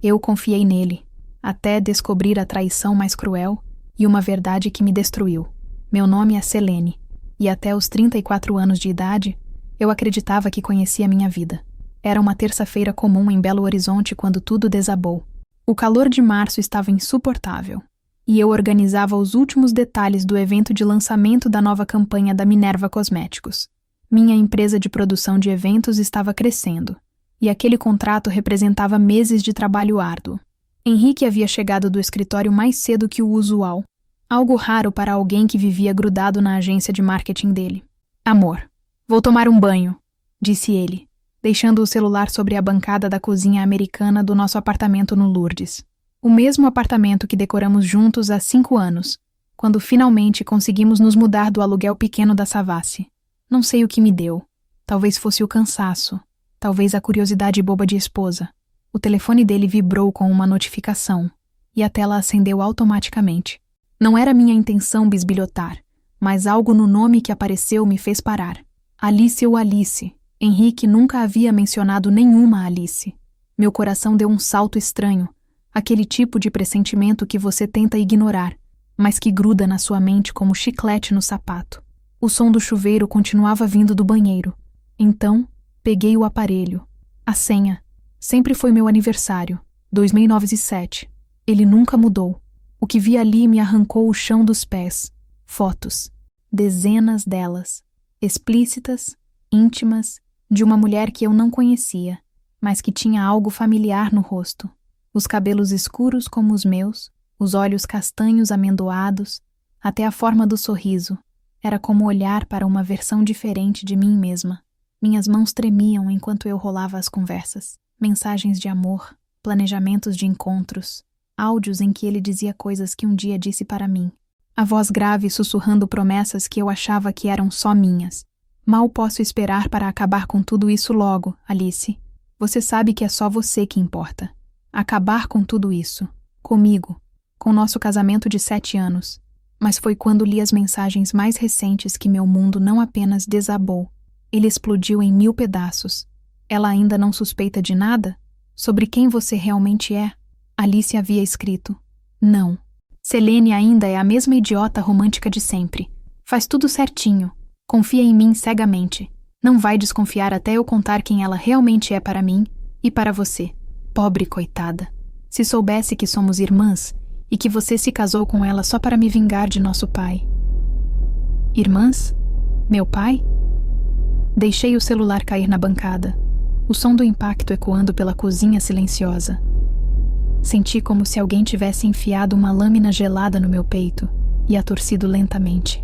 Eu confiei nele, até descobrir a traição mais cruel e uma verdade que me destruiu. Meu nome é Selene, e até os 34 anos de idade, eu acreditava que conhecia minha vida. Era uma terça-feira comum em Belo Horizonte quando tudo desabou. O calor de março estava insuportável, e eu organizava os últimos detalhes do evento de lançamento da nova campanha da Minerva Cosméticos. Minha empresa de produção de eventos estava crescendo, e aquele contrato representava meses de trabalho árduo. Henrique havia chegado do escritório mais cedo que o usual, algo raro para alguém que vivia grudado na agência de marketing dele. Amor, vou tomar um banho, disse ele, deixando o celular sobre a bancada da cozinha americana do nosso apartamento no Lourdes. O mesmo apartamento que decoramos juntos há 5 anos, quando finalmente conseguimos nos mudar do aluguel pequeno da Savassi. Não sei o que me deu. Talvez fosse o cansaço. Talvez a curiosidade boba de esposa. O telefone dele vibrou com uma notificação, e a tela acendeu automaticamente. Não era minha intenção bisbilhotar, mas algo no nome que apareceu me fez parar. Alice ou Alice. Henrique nunca havia mencionado nenhuma Alice. Meu coração deu um salto estranho, aquele tipo de pressentimento que você tenta ignorar, mas que gruda na sua mente como chiclete no sapato. O som do chuveiro continuava vindo do banheiro. Então, peguei o aparelho. A senha. Sempre foi meu aniversário, 2007. Ele nunca mudou. O que vi ali me arrancou o chão dos pés. Fotos. Dezenas delas. Explícitas, íntimas, de uma mulher que eu não conhecia, mas que tinha algo familiar no rosto. Os cabelos escuros como os meus, os olhos castanhos amendoados, até a forma do sorriso. Era como olhar para uma versão diferente de mim mesma. Minhas mãos tremiam enquanto eu rolava as conversas. Mensagens de amor, planejamentos de encontros, áudios em que ele dizia coisas que um dia disse para mim. A voz grave sussurrando promessas que eu achava que eram só minhas. Mal posso esperar para acabar com tudo isso logo, Alice. Você sabe que é só você que importa. Acabar com tudo isso. Comigo. Com nosso casamento de 7 anos. Mas foi quando li as mensagens mais recentes que meu mundo não apenas desabou. Ele explodiu em 1000 pedaços. Ela ainda não suspeita de nada? Sobre quem você realmente é? Alice havia escrito. Não. Selene ainda é a mesma idiota romântica de sempre. Faz tudo certinho. Confia em mim cegamente. Não vai desconfiar até eu contar quem ela realmente é para mim e para você. Pobre coitada. Se soubesse que somos irmãs e que você se casou com ela só para me vingar de nosso pai. Irmãs? Meu pai? Deixei o celular cair na bancada, o som do impacto ecoando pela cozinha silenciosa. Senti como se alguém tivesse enfiado uma lâmina gelada no meu peito e a torcido lentamente.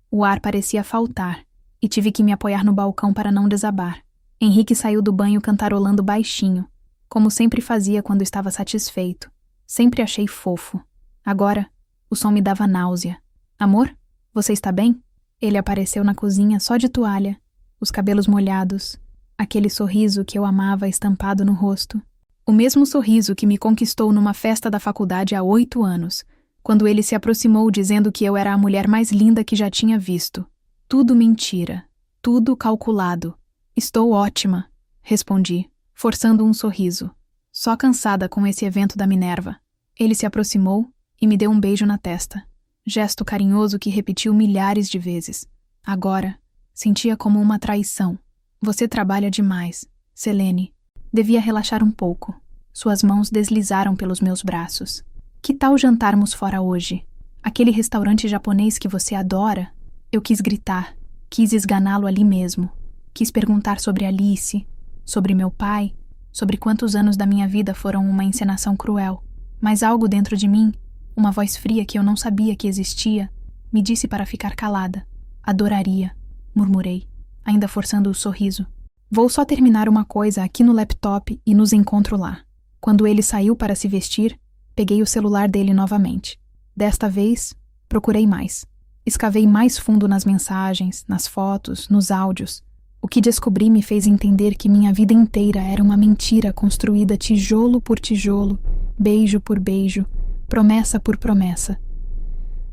O ar parecia faltar, e tive que me apoiar no balcão para não desabar. Henrique saiu do banho cantarolando baixinho, como sempre fazia quando estava satisfeito. Sempre achei fofo. Agora, o som me dava náusea. Amor, você está bem? Ele apareceu na cozinha só de toalha, os cabelos molhados, aquele sorriso que eu amava estampado no rosto. O mesmo sorriso que me conquistou numa festa da faculdade há 8 anos, quando ele se aproximou dizendo que eu era a mulher mais linda que já tinha visto. Tudo mentira. Tudo calculado. Estou ótima, respondi, forçando um sorriso. Só cansada com esse evento da Minerva. Ele se aproximou e me deu um beijo na testa. Gesto carinhoso que repetiu milhares de vezes. Agora, sentia como uma traição. Você trabalha demais, Selene. Devia relaxar um pouco. Suas mãos deslizaram pelos meus braços. Que tal jantarmos fora hoje? Aquele restaurante japonês que você adora? Eu quis gritar. Quis esganá-lo ali mesmo. Quis perguntar sobre Alice, sobre meu pai, sobre quantos anos da minha vida foram uma encenação cruel. Mas algo dentro de mim, uma voz fria que eu não sabia que existia, me disse para ficar calada. Adoraria, murmurei, ainda forçando o sorriso. Vou só terminar uma coisa aqui no laptop e nos encontro lá. Quando ele saiu para se vestir, peguei o celular dele novamente. Desta vez, procurei mais. Escavei mais fundo nas mensagens, nas fotos, nos áudios. O que descobri me fez entender que minha vida inteira era uma mentira construída tijolo por tijolo, beijo por beijo, promessa por promessa.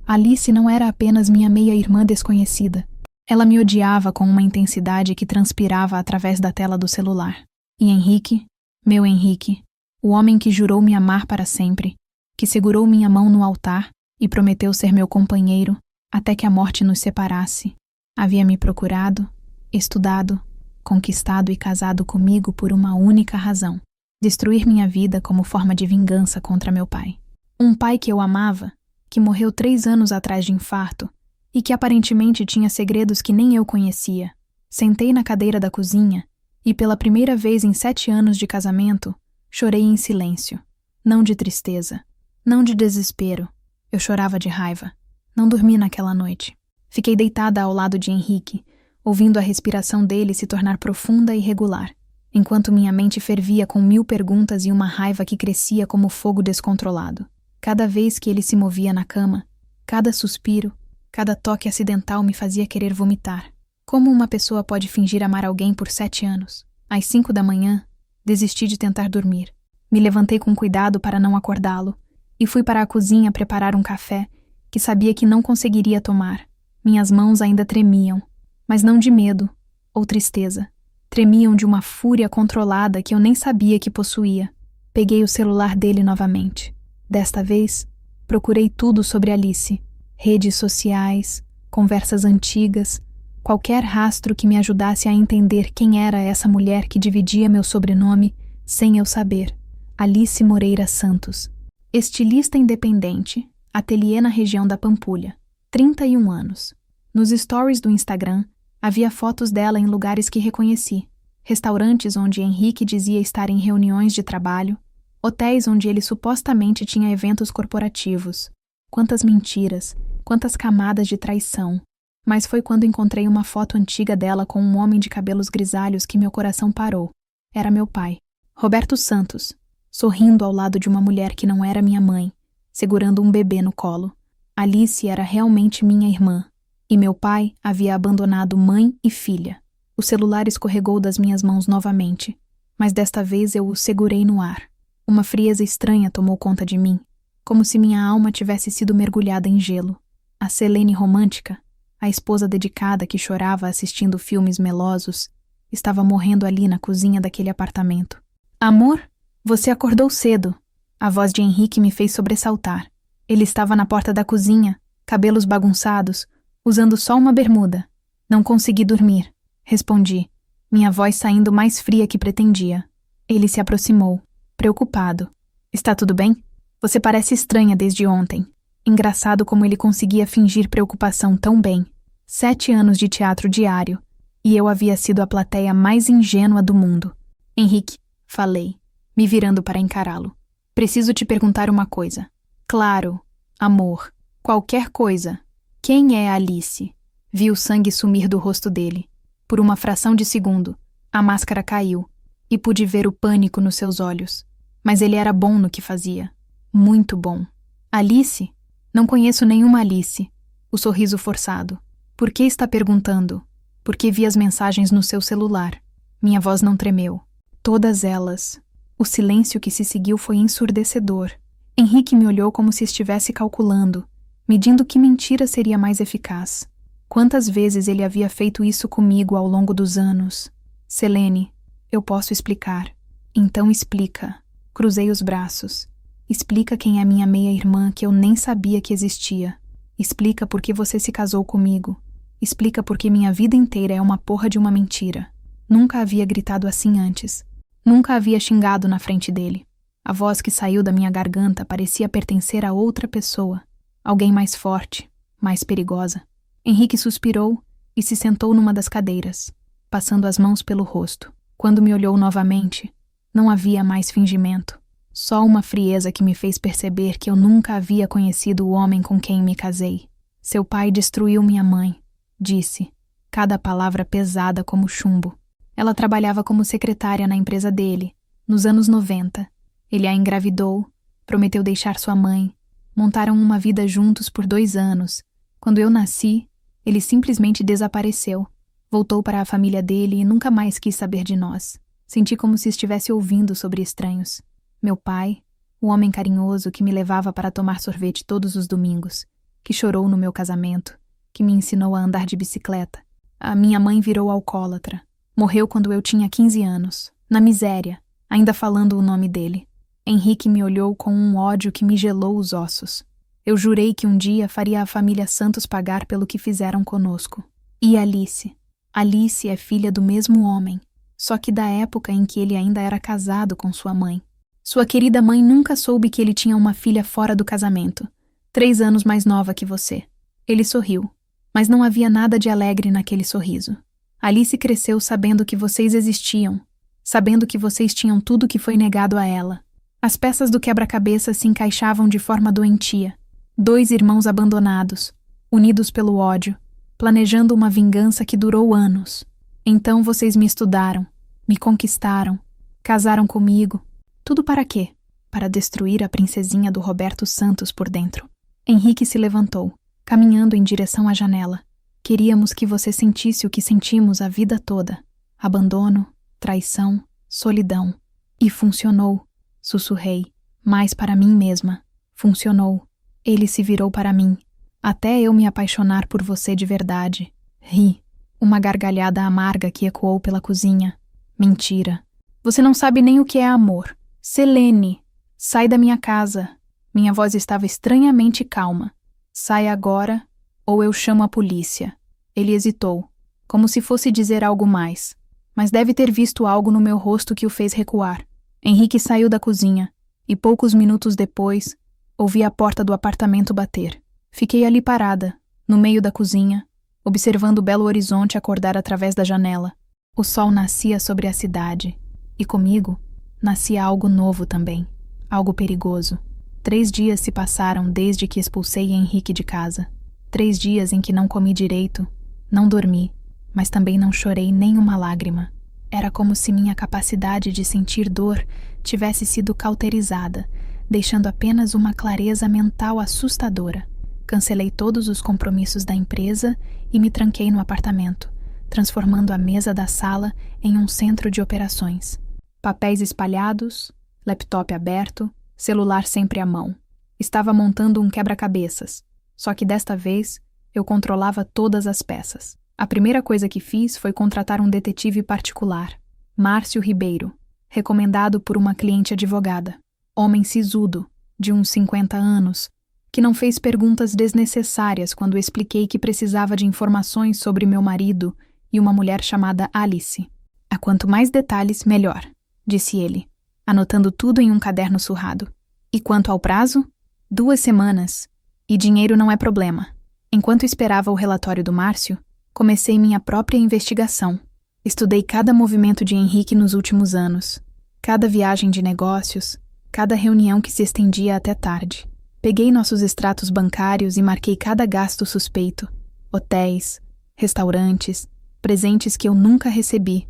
Alice não era apenas minha meia-irmã desconhecida. Ela me odiava com uma intensidade que transpirava através da tela do celular. E Henrique, meu Henrique, O homem que jurou me amar para sempre, que segurou minha mão no altar e prometeu ser meu companheiro até que a morte nos separasse, havia me procurado, estudado, conquistado e casado comigo por uma única razão: destruir minha vida como forma de vingança contra meu pai. Um pai que eu amava, que morreu 3 anos atrás de infarto e que aparentemente tinha segredos que nem eu conhecia. Sentei na cadeira da cozinha e, pela primeira vez em 7 anos de casamento, chorei em silêncio. Não de tristeza, não de desespero. Eu chorava de raiva. Não dormi naquela noite. Fiquei deitada ao lado de Henrique, ouvindo a respiração dele se tornar profunda e regular, enquanto minha mente fervia com 1000 perguntas e uma raiva que crescia como fogo descontrolado. Cada vez que ele se movia na cama, cada suspiro, cada toque acidental me fazia querer vomitar. Como uma pessoa pode fingir amar alguém por 7 anos? Às 5 da manhã, desisti de tentar dormir. Me levantei com cuidado para não acordá-lo e fui para a cozinha preparar um café que sabia que não conseguiria tomar. Minhas mãos ainda tremiam, mas não de medo ou tristeza. Tremiam de uma fúria controlada que eu nem sabia que possuía. Peguei o celular dele novamente. Desta vez, procurei tudo sobre Alice. Redes sociais, conversas antigas, qualquer rastro que me ajudasse a entender quem era essa mulher que dividia meu sobrenome sem eu saber. Alice Moreira Santos. Estilista independente, ateliê na região da Pampulha. 31 anos. Nos stories do Instagram, havia fotos dela em lugares que reconheci. Restaurantes onde Henrique dizia estar em reuniões de trabalho, hotéis onde ele supostamente tinha eventos corporativos. Quantas mentiras, quantas camadas de traição. Mas foi quando encontrei uma foto antiga dela com um homem de cabelos grisalhos que meu coração parou. Era meu pai, Roberto Santos, sorrindo ao lado de uma mulher que não era minha mãe, segurando um bebê no colo. Alice era realmente minha irmã, e meu pai havia abandonado mãe e filha. O celular escorregou das minhas mãos novamente, mas desta vez eu o segurei no ar. Uma frieza estranha tomou conta de mim, como se minha alma tivesse sido mergulhada em gelo. A Selene romântica, a esposa dedicada que chorava assistindo filmes melosos, estava morrendo ali na cozinha daquele apartamento. Amor, você acordou cedo. A voz de Henrique me fez sobressaltar. Ele estava na porta da cozinha, cabelos bagunçados, usando só uma bermuda. Não consegui dormir, respondi, minha voz saindo mais fria que pretendia. Ele se aproximou, preocupado. Está tudo bem? Você parece estranha desde ontem. Engraçado como ele conseguia fingir preocupação tão bem. 7 anos de teatro diário, e eu havia sido a plateia mais ingênua do mundo. Henrique, falei, me virando para encará-lo. Preciso te perguntar uma coisa. Claro, amor, qualquer coisa. Quem é Alice? Vi o sangue sumir do rosto dele. Por uma fração de segundo, a máscara caiu, e pude ver o pânico nos seus olhos. Mas ele era bom no que fazia. Muito bom. Alice? Não conheço nenhuma Alice. O sorriso forçado. Por que está perguntando? Porque vi as mensagens no seu celular. Minha voz não tremeu. Todas elas. O silêncio que se seguiu foi ensurdecedor. Henrique me olhou como se estivesse calculando, medindo que mentira seria mais eficaz. Quantas vezes ele havia feito isso comigo ao longo dos anos? Selene, eu posso explicar. Então explica. Cruzei os braços. Explica quem é minha meia-irmã que eu nem sabia que existia. Explica por que você se casou comigo. Explica por que minha vida inteira é uma porra de uma mentira. Nunca havia gritado assim antes. Nunca havia xingado na frente dele. A voz que saiu da minha garganta parecia pertencer a outra pessoa. Alguém mais forte, mais perigosa. Henrique suspirou e se sentou numa das cadeiras, passando as mãos pelo rosto. Quando me olhou novamente, não havia mais fingimento. Só uma frieza que me fez perceber que eu nunca havia conhecido o homem com quem me casei. Seu pai destruiu minha mãe, disse, cada palavra pesada como chumbo. Ela trabalhava como secretária na empresa dele, nos anos 90. Ele a engravidou, prometeu deixar sua mãe. Montaram uma vida juntos por 2 anos. Quando eu nasci, ele simplesmente desapareceu. Voltou para a família dele e nunca mais quis saber de nós. Senti como se estivesse ouvindo sobre estranhos. Meu pai, o homem carinhoso que me levava para tomar sorvete todos os domingos, que chorou no meu casamento, que me ensinou a andar de bicicleta. A minha mãe virou alcoólatra. Morreu quando eu tinha 15 anos, na miséria, ainda falando o nome dele. Henrique me olhou com um ódio que me gelou os ossos. Eu jurei que um dia faria a família Santos pagar pelo que fizeram conosco. E Alice? Alice é filha do mesmo homem, só que da época em que ele ainda era casado com sua mãe. Sua querida mãe nunca soube que ele tinha uma filha fora do casamento, 3 anos mais nova que você. Ele sorriu, mas não havia nada de alegre naquele sorriso. Alice cresceu sabendo que vocês existiam, sabendo que vocês tinham tudo que foi negado a ela. As peças do quebra-cabeça se encaixavam de forma doentia. 2 irmãos abandonados, unidos pelo ódio, planejando uma vingança que durou anos. Então vocês me estudaram, me conquistaram, casaram comigo. Tudo para quê? Para destruir a princesinha do Roberto Santos por dentro. Henrique se levantou, caminhando em direção à janela. Queríamos que você sentisse o que sentimos a vida toda. Abandono, traição, solidão. E funcionou. Sussurrei, mais para mim mesma. Funcionou. Ele se virou para mim, até eu me apaixonar por você de verdade. Ri. Uma gargalhada amarga que ecoou pela cozinha. Mentira. Você não sabe nem o que é amor. Selene, sai da minha casa. Minha voz estava estranhamente calma. Sai agora, ou eu chamo a polícia. Ele hesitou, como se fosse dizer algo mais, mas deve ter visto algo no meu rosto que o fez recuar. Henrique saiu da cozinha, e poucos minutos depois, ouvi a porta do apartamento bater. Fiquei ali parada, no meio da cozinha, observando o belo horizonte acordar através da janela. O sol nascia sobre a cidade, e comigo nascia algo novo também, algo perigoso. 3 dias se passaram desde que expulsei Henrique de casa. 3 dias em que não comi direito, não dormi, mas também não chorei nem uma lágrima. Era como se minha capacidade de sentir dor tivesse sido cauterizada, deixando apenas uma clareza mental assustadora. Cancelei todos os compromissos da empresa e me tranquei no apartamento, transformando a mesa da sala em um centro de operações. Papéis espalhados, laptop aberto, celular sempre à mão. Estava montando um quebra-cabeças, só que desta vez eu controlava todas as peças. A primeira coisa que fiz foi contratar um detetive particular, Márcio Ribeiro, recomendado por uma cliente advogada. Homem sisudo, de uns 50 anos, que não fez perguntas desnecessárias quando expliquei que precisava de informações sobre meu marido e uma mulher chamada Alice. A quanto mais detalhes, melhor, disse ele, anotando tudo em um caderno surrado. E quanto ao prazo? 2 semanas. E dinheiro não é problema. Enquanto esperava o relatório do Márcio, comecei minha própria investigação. Estudei cada movimento de Henrique nos últimos anos, cada viagem de negócios, cada reunião que se estendia até tarde. Peguei nossos extratos bancários e marquei cada gasto suspeito. Hotéis, restaurantes, presentes que eu nunca recebi.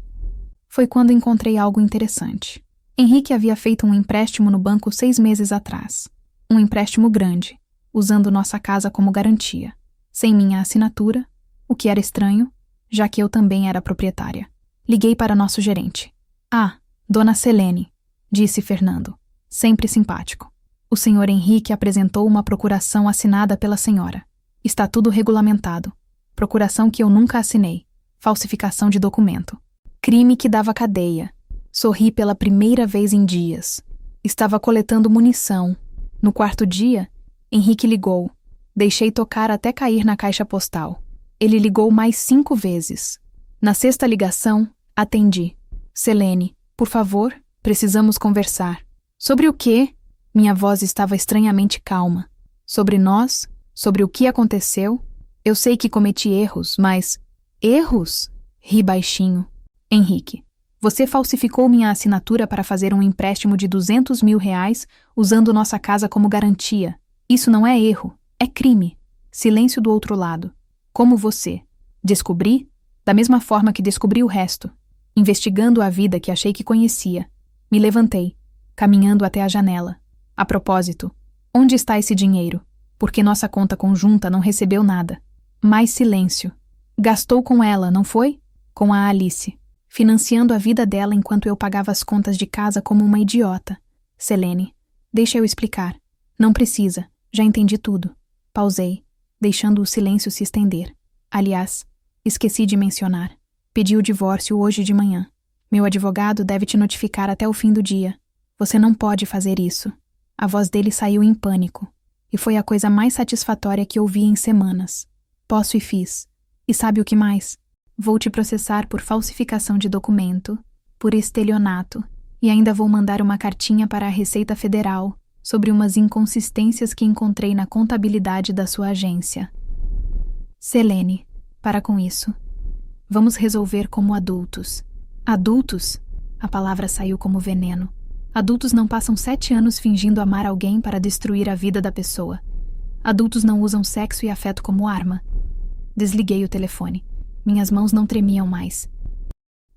Foi quando encontrei algo interessante. Henrique havia feito um empréstimo no banco 6 meses atrás. Um empréstimo grande, usando nossa casa como garantia. Sem minha assinatura, o que era estranho, já que eu também era proprietária. Liguei para nosso gerente. Ah, Dona Selene, disse Fernando, sempre simpático. O senhor Henrique apresentou uma procuração assinada pela senhora. Está tudo regulamentado. Procuração que eu nunca assinei. Falsificação de documento. Crime que dava cadeia. Sorri pela primeira vez em dias. Estava coletando munição. No 4º dia, Henrique ligou. Deixei tocar até cair na caixa postal. Ele ligou mais 5 vezes. Na 6ª ligação, atendi. Selene, por favor, precisamos conversar. Sobre o quê? Minha voz estava estranhamente calma. Sobre nós? Sobre o que aconteceu? Eu sei que cometi erros, mas... Erros? Ri baixinho. Henrique, você falsificou minha assinatura para fazer um empréstimo de R$200 mil usando nossa casa como garantia. Isso não é erro, é crime. Silêncio do outro lado. Como você? Descobri? Da mesma forma que descobri o resto. Investigando a vida que achei que conhecia. Me levantei, caminhando até a janela. A propósito, onde está esse dinheiro? Porque nossa conta conjunta não recebeu nada. Mais silêncio. Gastou com ela, não foi? Com a Alice. Financiando a vida dela enquanto eu pagava as contas de casa como uma idiota. Selene, deixa eu explicar. Não precisa, já entendi tudo. Pausei, deixando o silêncio se estender. Aliás, esqueci de mencionar. Pedi o divórcio hoje de manhã. Meu advogado deve te notificar até o fim do dia. Você não pode fazer isso. A voz dele saiu em pânico. E foi a coisa mais satisfatória que ouvi em semanas. Posso e fiz. E sabe o que mais? Vou te processar por falsificação de documento, por estelionato, e ainda vou mandar uma cartinha para a Receita Federal sobre umas inconsistências que encontrei na contabilidade da sua agência. Selene, para com isso. Vamos resolver como adultos. Adultos? A palavra saiu como veneno. Adultos não passam 7 anos fingindo amar alguém para destruir a vida da pessoa. Adultos não usam sexo e afeto como arma. Desliguei o telefone. Minhas mãos não tremiam mais.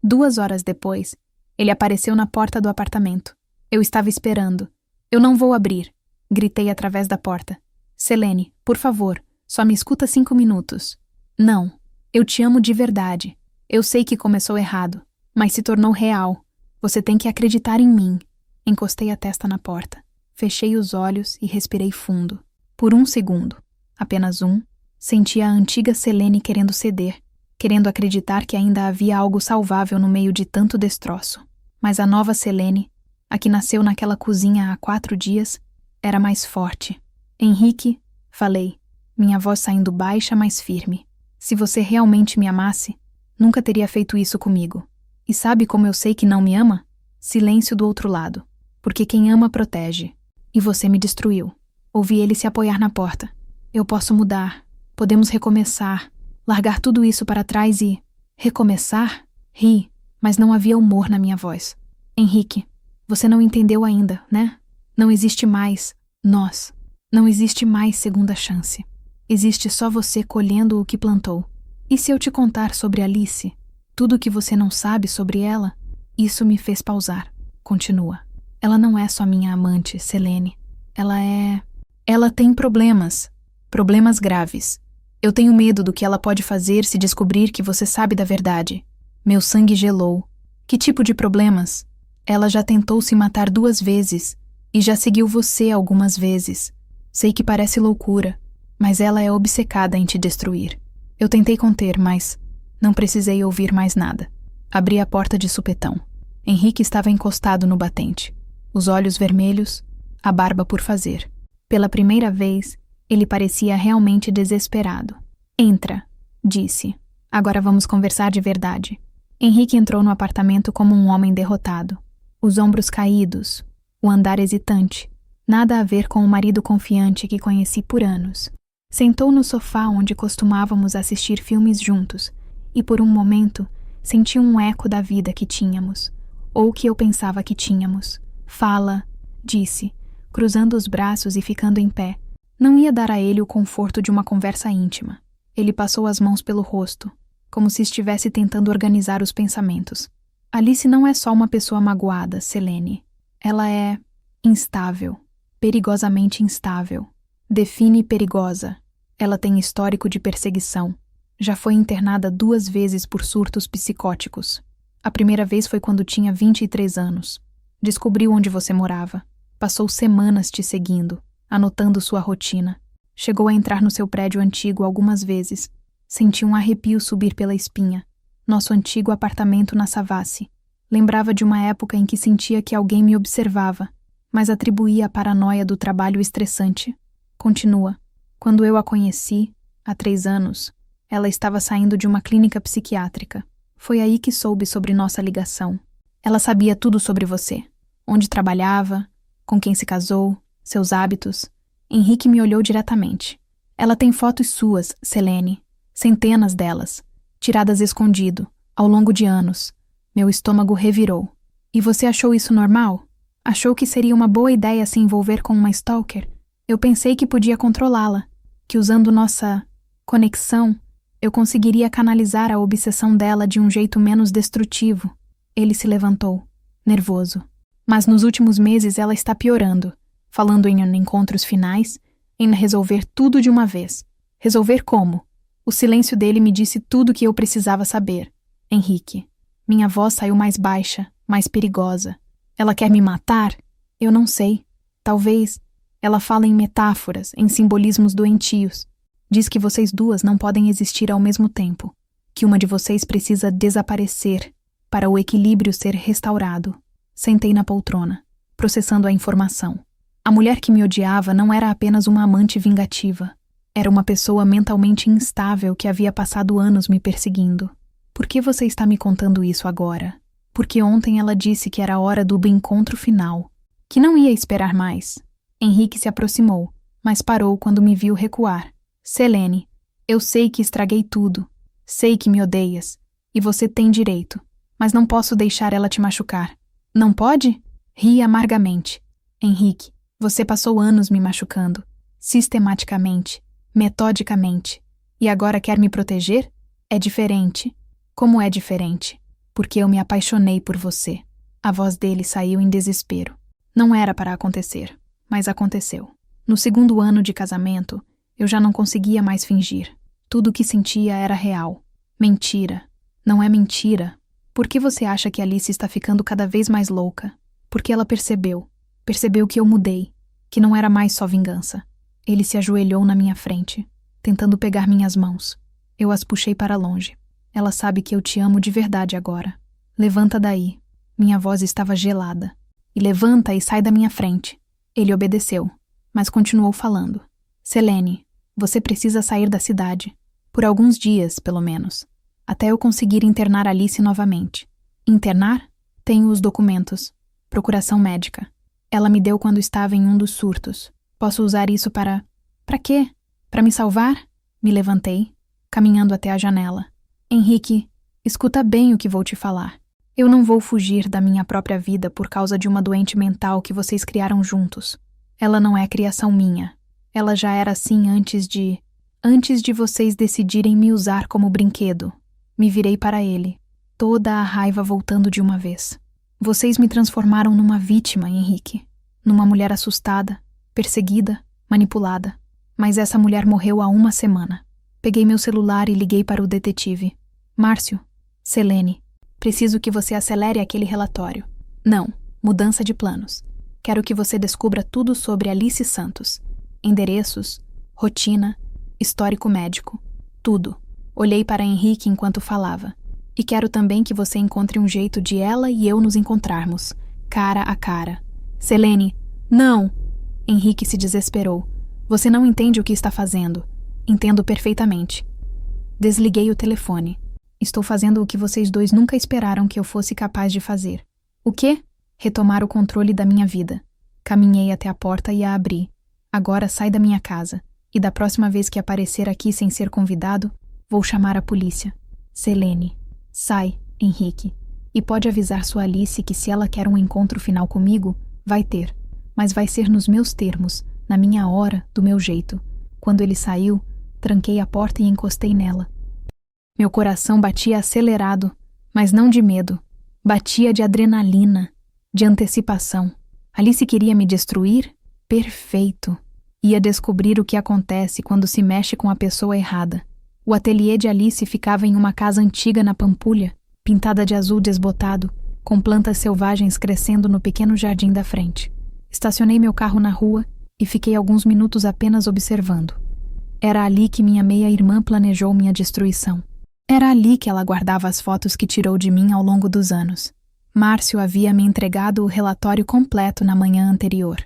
2 horas depois, ele apareceu na porta do apartamento. Eu estava esperando. Eu não vou abrir, gritei através da porta. Selene, por favor, só me escuta 5 minutos. Não, eu te amo de verdade. Eu sei que começou errado, mas se tornou real. Você tem que acreditar em mim. Encostei a testa na porta, fechei os olhos e respirei fundo. Por 1 segundo, apenas um, senti a antiga Selene querendo ceder, querendo acreditar que ainda havia algo salvável no meio de tanto destroço. Mas a nova Selene, a que nasceu naquela cozinha há 4 dias, era mais forte. Henrique, falei, minha voz saindo baixa, mas firme. Se você realmente me amasse, nunca teria feito isso comigo. E sabe como eu sei que não me ama? Silêncio do outro lado. Porque quem ama protege. E você me destruiu. Ouvi ele se apoiar na porta. Eu posso mudar. Podemos recomeçar. Largar tudo isso para trás e... Recomeçar? Ri, mas não havia humor na minha voz. Henrique, você não entendeu ainda, né? Não existe mais nós. Não existe mais segunda chance. Existe só você colhendo o que plantou. E se eu te contar sobre Alice? Tudo o que você não sabe sobre ela? Isso me fez pausar. Continua. Ela não é só minha amante, Selene. Ela tem problemas. Problemas graves. Eu tenho medo do que ela pode fazer se descobrir que você sabe da verdade. Meu sangue gelou. Que tipo de problemas? Ela já tentou se matar 2 vezes e já seguiu você algumas vezes. Sei que parece loucura, mas ela é obcecada em te destruir. Eu tentei conter, mas não precisei ouvir mais nada. Abri a porta de supetão. Henrique estava encostado no batente. Os olhos vermelhos, a barba por fazer. Pela primeira vez, ele parecia realmente desesperado. Entra, disse. Agora vamos conversar de verdade. Henrique entrou no apartamento como um homem derrotado. Os ombros caídos, o andar hesitante. Nada a ver com o marido confiante que conheci por anos. Sentou no sofá onde costumávamos assistir filmes juntos e por um momento senti um eco da vida que tínhamos, ou que eu pensava que tínhamos. Fala, disse, cruzando os braços e ficando em pé. Não ia dar a ele o conforto de uma conversa íntima. Ele passou as mãos pelo rosto, como se estivesse tentando organizar os pensamentos. Alice não é só uma pessoa magoada, Selene. Ela é instável, perigosamente instável. Define perigosa. Ela tem histórico de perseguição. Já foi internada 2 vezes por surtos psicóticos. A primeira vez foi quando tinha 23 anos. Descobriu onde você morava. Passou semanas te seguindo, anotando sua rotina. Chegou a entrar no seu prédio antigo algumas vezes. Senti um arrepio subir pela espinha. Nosso antigo apartamento na Savassi. Lembrava de uma época em que sentia que alguém me observava, mas atribuía a paranoia do trabalho estressante. Continua. Quando eu a conheci, há 3 anos, ela estava saindo de uma clínica psiquiátrica. Foi aí que soube sobre nossa ligação. Ela sabia tudo sobre você. Onde trabalhava, com quem se casou, seus hábitos. Henrique me olhou diretamente. Ela tem fotos suas, Selene. Centenas delas. Tiradas escondido, ao longo de anos. Meu estômago revirou. E você achou isso normal? Achou que seria uma boa ideia se envolver com uma stalker? Eu pensei que podia controlá-la, que usando nossa conexão, eu conseguiria canalizar a obsessão dela de um jeito menos destrutivo. Ele se levantou, nervoso. Mas nos últimos meses ela está piorando, falando em encontros finais, em resolver tudo de uma vez. Resolver como? O silêncio dele me disse tudo o que eu precisava saber. Henrique. Minha voz saiu mais baixa, mais perigosa. Ela quer me matar? Eu não sei. Talvez. Ela fala em metáforas, em simbolismos doentios. Diz que vocês 2 não podem existir ao mesmo tempo. Que uma de vocês precisa desaparecer para o equilíbrio ser restaurado. Sentei na poltrona. processando a informação. A mulher que me odiava não era apenas uma amante vingativa. Era uma pessoa mentalmente instável que havia passado anos me perseguindo. Por que você está me contando isso agora? Porque ontem ela disse que era a hora do encontro final, que não ia esperar mais. Henrique se aproximou, mas parou quando me viu recuar. Selene, eu sei que estraguei tudo. Sei que me odeias, e você tem direito, mas não posso deixar ela te machucar. Não pode? Ri amargamente. Henrique, você passou anos me machucando, sistematicamente, metodicamente, e agora quer me proteger? É diferente. Como é diferente? Porque eu me apaixonei por você. A voz dele saiu em desespero. Não era para acontecer, mas aconteceu. No segundo ano de casamento, eu já não conseguia mais fingir. Tudo o que sentia era real. Mentira. Não é mentira. Por que você acha que Alice está ficando cada vez mais louca? Porque ela percebeu. Percebeu que eu mudei. Que não era mais só vingança. Ele se ajoelhou na minha frente, tentando pegar minhas mãos. Eu as puxei para longe. Ela sabe que eu te amo de verdade agora. Levanta daí. Minha voz estava gelada. E levanta e sai da minha frente. Ele obedeceu, mas continuou falando. Selene, você precisa sair da cidade. Por alguns dias, pelo menos. Até eu conseguir internar Alice novamente. Internar? Tenho os documentos. Procuração médica. Ela me deu quando estava em um dos surtos. Posso usar isso para... Para quê? Para me salvar? Me levantei, caminhando até a janela. Henrique, escuta bem o que vou te falar. Eu não vou fugir da minha própria vida por causa de uma doente mental que vocês criaram juntos. Ela não é criação minha. Ela já era assim antes de vocês decidirem me usar como brinquedo. Me virei para ele, toda a raiva voltando de uma vez. Vocês me transformaram numa vítima, Henrique. Numa mulher assustada, perseguida, manipulada. Mas essa mulher morreu há uma semana. Peguei meu celular e liguei para o detetive. Márcio, Selene, preciso que você acelere aquele relatório. Não, mudança de planos. Quero que você descubra tudo sobre Alice Santos. Endereços, rotina, histórico médico, tudo. Olhei para Henrique enquanto falava. E quero também que você encontre um jeito de ela e eu nos encontrarmos, cara a cara. Selene, não! Henrique se desesperou. Você não entende o que está fazendo. Entendo perfeitamente. Desliguei o telefone. Estou fazendo o que vocês dois nunca esperaram que eu fosse capaz de fazer. O quê? Retomar o controle da minha vida. Caminhei até a porta e a abri. Agora sai da minha casa. E da próxima vez que aparecer aqui sem ser convidado, vou chamar a polícia. Selene. Sai, Henrique. E pode avisar sua Alice que se ela quer um encontro final comigo, vai ter. Mas vai ser nos meus termos, na minha hora, do meu jeito. Quando ele saiu, tranquei a porta e encostei nela. Meu coração batia acelerado, mas não de medo. Batia de adrenalina, de antecipação. Alice queria me destruir? Perfeito. Ia descobrir o que acontece quando se mexe com a pessoa errada. O ateliê de Alice ficava em uma casa antiga na Pampulha, pintada de azul desbotado, com plantas selvagens crescendo no pequeno jardim da frente. Estacionei meu carro na rua e fiquei alguns minutos apenas observando. Era ali que minha meia-irmã planejou minha destruição. Era ali que ela guardava as fotos que tirou de mim ao longo dos anos. Márcio havia me entregado o relatório completo na manhã anterior.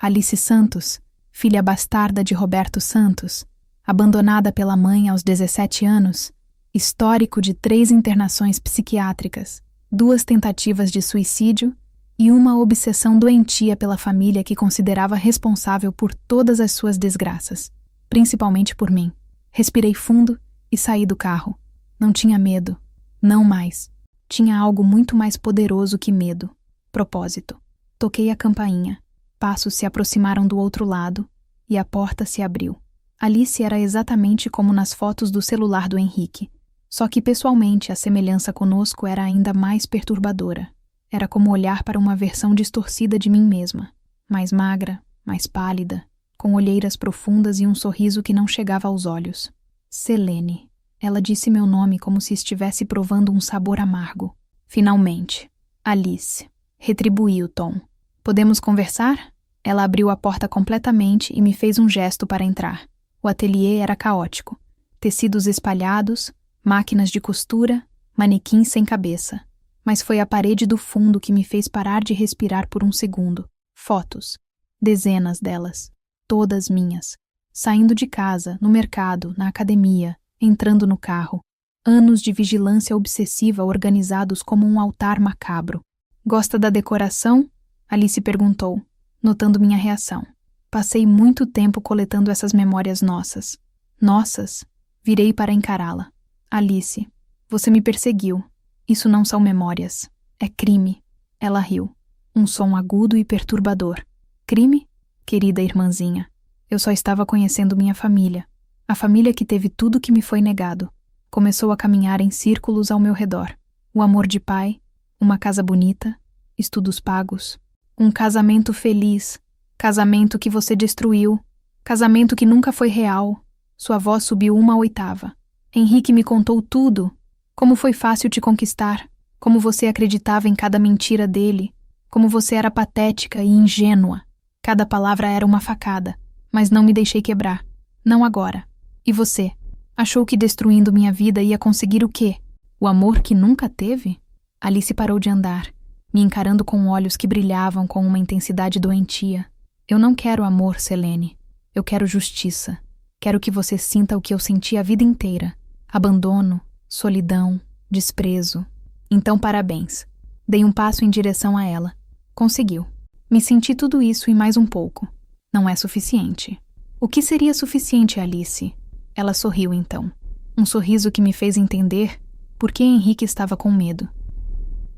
Alice Santos, filha bastarda de Roberto Santos, abandonada pela mãe aos 17 anos, histórico de 3 internações psiquiátricas, 2 tentativas de suicídio e uma obsessão doentia pela família que considerava responsável por todas as suas desgraças, principalmente por mim. Respirei fundo e saí do carro. Não tinha medo. Não mais. Tinha algo muito mais poderoso que medo. Propósito. Toquei a campainha. Passos se aproximaram do outro lado e a porta se abriu. Alice era exatamente como nas fotos do celular do Henrique. Só que pessoalmente a semelhança conosco era ainda mais perturbadora. Era como olhar para uma versão distorcida de mim mesma. Mais magra, mais pálida, com olheiras profundas e um sorriso que não chegava aos olhos. Selene. Ela disse meu nome como se estivesse provando um sabor amargo. Finalmente. Alice. Retribuí o tom. Podemos conversar? Ela abriu a porta completamente e me fez um gesto para entrar. O ateliê era caótico. Tecidos espalhados, máquinas de costura, manequins sem cabeça. Mas foi a parede do fundo que me fez parar de respirar por um segundo. Fotos. Dezenas delas. Todas minhas. Saindo de casa, no mercado, na academia, entrando no carro. Anos de vigilância obsessiva organizados como um altar macabro. Gosta da decoração? Alice perguntou, notando minha reação. Passei muito tempo coletando essas memórias nossas. Nossas? Virei para encará-la. Alice, você me perseguiu. Isso não são memórias. É crime. Ela riu. Um som agudo e perturbador. Crime? Querida irmãzinha, eu só estava conhecendo minha família. A família que teve tudo que me foi negado. Começou a caminhar em círculos ao meu redor. O amor de pai, uma casa bonita, estudos pagos, um casamento feliz, casamento que você destruiu, casamento que nunca foi real. Sua voz subiu 1/8. Henrique me contou tudo. Como foi fácil te conquistar, como você acreditava em cada mentira dele, como você era patética e ingênua. Cada palavra era uma facada, mas não me deixei quebrar. Não agora. E você? Achou que destruindo minha vida ia conseguir o quê? O amor que nunca teve? Alice parou de andar, me encarando com olhos que brilhavam com uma intensidade doentia. Eu não quero amor, Selene. Eu quero justiça. Quero que você sinta o que eu senti a vida inteira. Abandono, solidão, desprezo. Então, parabéns. Dei um passo em direção a ela. Conseguiu. Me senti tudo isso e mais um pouco. Não é suficiente. O que seria suficiente, Alice? Ela sorriu então. Um sorriso que me fez entender por que Henrique estava com medo.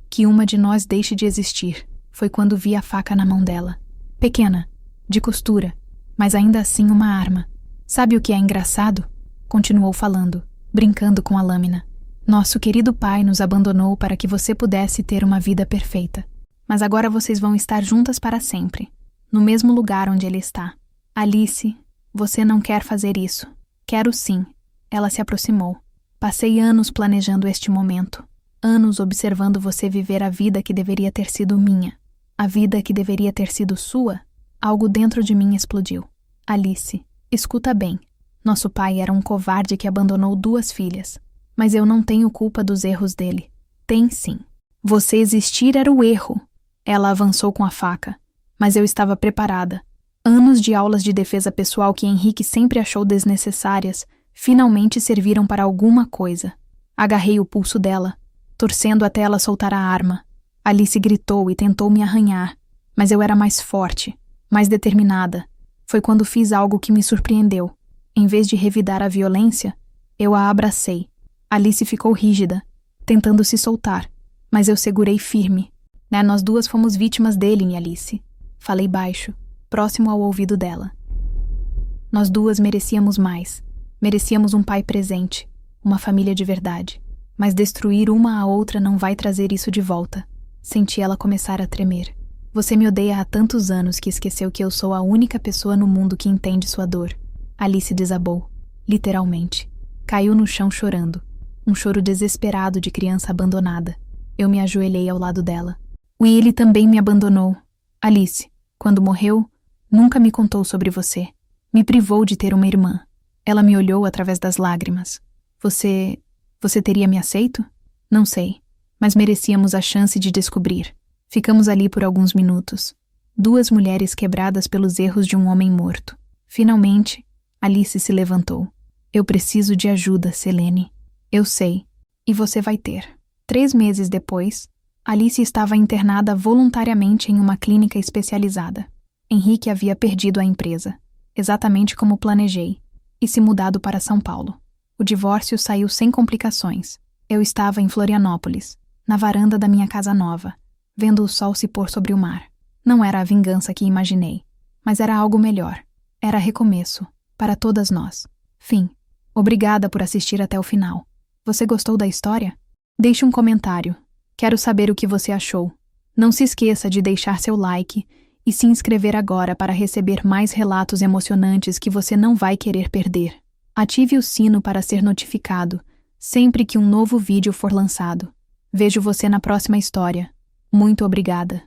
Que uma de nós deixe de existir. Foi quando vi a faca na mão dela. Pequena, de costura, mas ainda assim uma arma. Sabe o que é engraçado? Continuou falando, brincando com a lâmina. Nosso querido pai nos abandonou para que você pudesse ter uma vida perfeita. Mas agora vocês vão estar juntas para sempre, no mesmo lugar onde ele está. Alice, você não quer fazer isso. Quero sim. Ela se aproximou. Passei anos planejando este momento. Anos observando você viver a vida que deveria ter sido minha. A vida que deveria ter sido sua. Algo dentro de mim explodiu. Alice, escuta bem. Nosso pai era um covarde que abandonou 2 filhas. Mas eu não tenho culpa dos erros dele. Tem sim. Você existir era o erro. Ela avançou com a faca. Mas eu estava preparada. Anos de aulas de defesa pessoal que Henrique sempre achou desnecessárias, finalmente serviram para alguma coisa. Agarrei o pulso dela, torcendo até ela soltar a arma. Alice gritou e tentou me arranhar, mas eu era mais forte, mais determinada. Foi quando fiz algo que me surpreendeu. Em vez de revidar a violência, eu a abracei. Alice ficou rígida, tentando se soltar, mas eu segurei firme. Nós 2 fomos vítimas dele, minha Alice. Falei baixo, próximo ao ouvido dela. Nós 2 merecíamos mais. Merecíamos um pai presente, uma família de verdade. Mas destruir uma a outra não vai trazer isso de volta. Senti ela começar a tremer. Você me odeia há tantos anos que esqueceu que eu sou a única pessoa no mundo que entende sua dor. Alice desabou, literalmente. Caiu no chão chorando. Um choro desesperado de criança abandonada. Eu me ajoelhei ao lado dela. Willie também me abandonou. Alice, quando morreu, nunca me contou sobre você. Me privou de ter uma irmã. Ela me olhou através das lágrimas. Você teria me aceito? Não sei, mas merecíamos a chance de descobrir. Ficamos ali por alguns minutos. 2 mulheres quebradas pelos erros de um homem morto. Finalmente, Alice se levantou. Eu preciso de ajuda, Selene. Eu sei. E você vai ter. 3 meses depois, Alice estava internada voluntariamente em uma clínica especializada. Henrique havia perdido a empresa, exatamente como planejei, e se mudado para São Paulo. O divórcio saiu sem complicações. Eu estava em Florianópolis, na varanda da minha casa nova, vendo o sol se pôr sobre o mar. Não era a vingança que imaginei, mas era algo melhor. Era recomeço, para todas nós. Fim. Obrigada por assistir até o final. Você gostou da história? Deixe um comentário. Quero saber o que você achou. Não se esqueça de deixar seu like e se inscrever agora para receber mais relatos emocionantes que você não vai querer perder. Ative o sino para ser notificado sempre que um novo vídeo for lançado. Vejo você na próxima história. Muito obrigada.